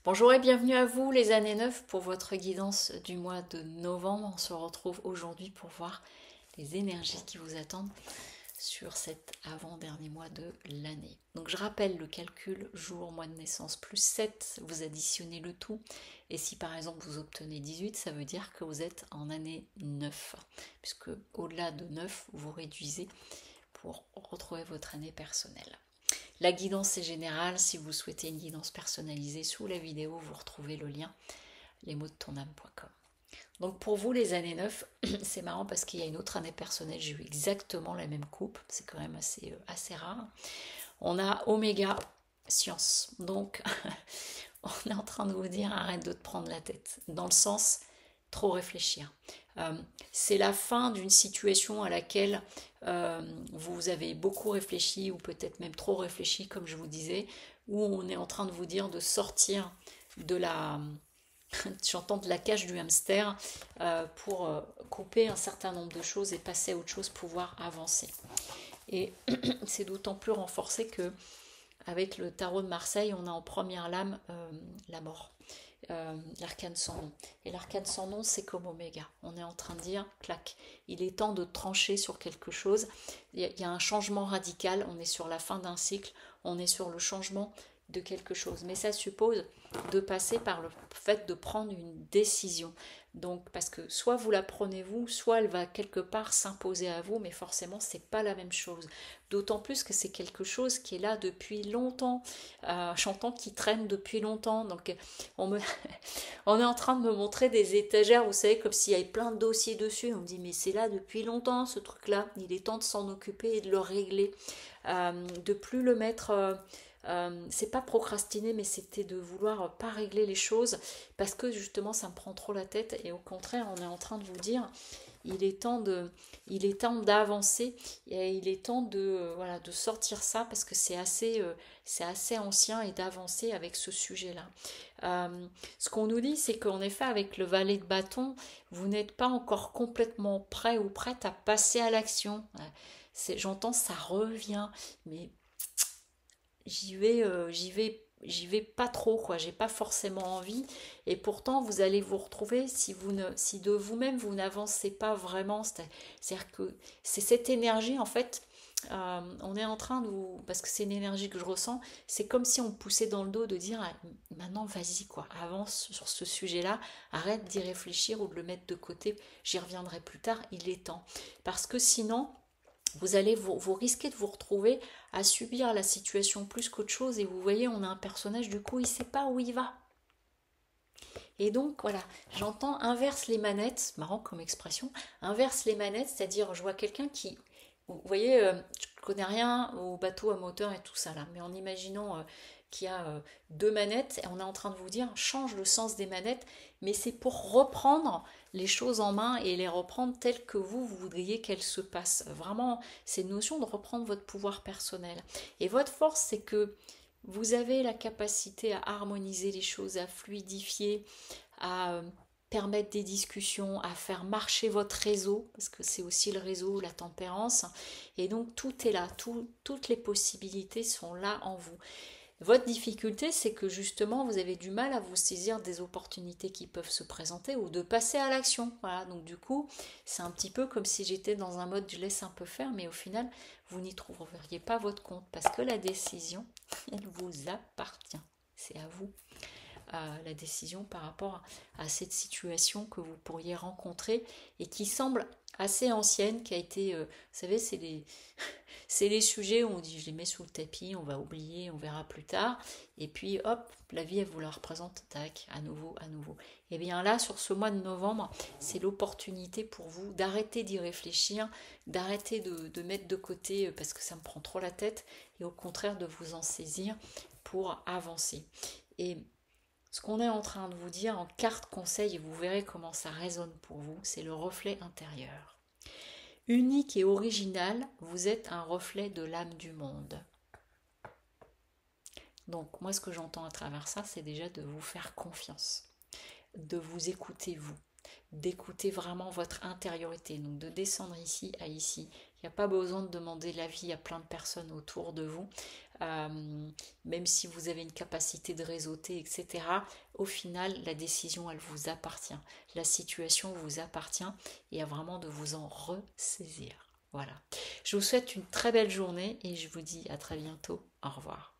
Bonjour et bienvenue à vous les années 9 pour votre guidance du mois de novembre. On se retrouve aujourd'hui pour voir les énergies qui vous attendent sur cet avant-dernier mois de l'année. Donc je rappelle le calcul jour, mois de naissance plus 7, vous additionnez le tout. Et si par exemple vous obtenez 18, ça veut dire que vous êtes en année 9. Puisque au-delà de 9, vous réduisez pour retrouver votre année personnelle. La guidance est générale. Si vous souhaitez une guidance personnalisée, sous la vidéo, vous retrouvez le lien lesmotsdetonâme.com. Donc pour vous, les années 9, c'est marrant parce qu'il y a une autre année personnelle, j'ai eu exactement la même coupe, c'est quand même assez rare. On a Oméga, science. Donc on est en train de vous dire arrête de te prendre la tête, dans le sens trop réfléchir. C'est la fin d'une situation à laquelle vous avez beaucoup réfléchi ou peut-être même trop réfléchi, comme je vous disais, où on est en train de vous dire de sortir de la, j'entends de la cage du hamster pour couper un certain nombre de choses et passer à autre chose, pouvoir avancer. Et c'est d'autant plus renforcé que avec le tarot de Marseille, on a en première lame la mort. L'arcane sans nom. Et l'arcane sans nom, c'est comme Oméga. On est en train de dire, clac, il est temps de trancher sur quelque chose. Il y a un changement radical, on est sur la fin d'un cycle, on est sur le changement de quelque chose. Mais ça suppose de passer par le fait de prendre une décision. Donc, parce que soit vous la prenez vous, soit elle va quelque part s'imposer à vous, mais forcément, c'est pas la même chose. D'autant plus que c'est quelque chose qui est là depuis longtemps. J'entends qui traîne depuis longtemps. Donc, on, me... on est en train de me montrer des étagères, vous savez, comme s'il y avait plein de dossiers dessus. On me dit, mais c'est là depuis longtemps, ce truc-là. Il est temps de s'en occuper et de le régler. De plus le mettre... c'est pas procrastiner, mais c'était de vouloir pas régler les choses parce que justement ça me prend trop la tête, et au contraire on est en train de vous dire il est temps d'avancer, et il est temps voilà, de sortir ça parce que c'est assez ancien, et d'avancer avec ce sujet-là. Ce qu'on nous dit, c'est qu'en effet avec le valet de bâton, vous n'êtes pas encore complètement prêt ou prête à passer à l'action. J'entends ça revient, mais j'y vais pas trop, quoi. J'ai pas forcément envie, et pourtant vous allez vous retrouver, si de vous-même vous n'avancez pas vraiment, c'est-à-dire que c'est cette énergie en fait. On est en train de vous, parce que c'est une énergie que je ressens, c'est comme si on me poussait dans le dos de dire ah, maintenant vas-y quoi, avance sur ce sujet-là, arrête d'y réfléchir ou de le mettre de côté, j'y reviendrai plus tard, il est temps. Parce que sinon vous allez vous risquer de vous retrouver à subir la situation plus qu'autre chose, et vous voyez, on a un personnage, du coup il sait pas où il va, et donc voilà, j'entends inverse les manettes, marrant comme expression, inverse les manettes, c'est-à-dire je vois quelqu'un qui, vous voyez, je connais rien au bateau à moteur et tout ça là, mais en imaginant qu'il y a deux manettes, et on est en train de vous dire change le sens des manettes, mais c'est pour reprendre les choses en main et les reprendre telles que vous voudriez qu'elles se passent. Vraiment, c'est une notion de reprendre votre pouvoir personnel. Et votre force, c'est que vous avez la capacité à harmoniser les choses, à fluidifier, à permettre des discussions, à faire marcher votre réseau, parce que c'est aussi le réseau, la tempérance, et donc tout est là, toutes les possibilités sont là en vous. Votre difficulté, c'est que justement, vous avez du mal à vous saisir des opportunités qui peuvent se présenter ou de passer à l'action. Voilà, donc du coup, c'est un petit peu comme si j'étais dans un mode je laisse un peu faire, mais au final, vous n'y trouveriez pas votre compte parce que la décision, elle vous appartient. C'est à vous la décision par rapport à cette situation que vous pourriez rencontrer et qui semble assez ancienne, qui a été, vous savez, c'est les sujets où on dit je les mets sous le tapis, on va oublier, on verra plus tard, et puis hop, la vie elle vous la représente, tac, à nouveau, à nouveau. Et bien là, sur ce mois de novembre, c'est l'opportunité pour vous d'arrêter d'y réfléchir, d'arrêter de mettre de côté parce que ça me prend trop la tête, et au contraire de vous en saisir pour avancer. Et ce qu'on est en train de vous dire en carte conseil, et vous verrez comment ça résonne pour vous, c'est le reflet intérieur. Unique et original, vous êtes un reflet de l'âme du monde. Donc moi ce que j'entends à travers ça, c'est déjà de vous faire confiance, de vous écouter vous, d'écouter vraiment votre intériorité, donc de descendre ici à ici. Il n'y a pas besoin de demander l'avis à plein de personnes autour de vous. Même si vous avez une capacité de réseauter, etc. Au final, la décision, elle vous appartient. La situation vous appartient et à vraiment de vous en ressaisir. Voilà. Je vous souhaite une très belle journée et je vous dis à très bientôt. Au revoir.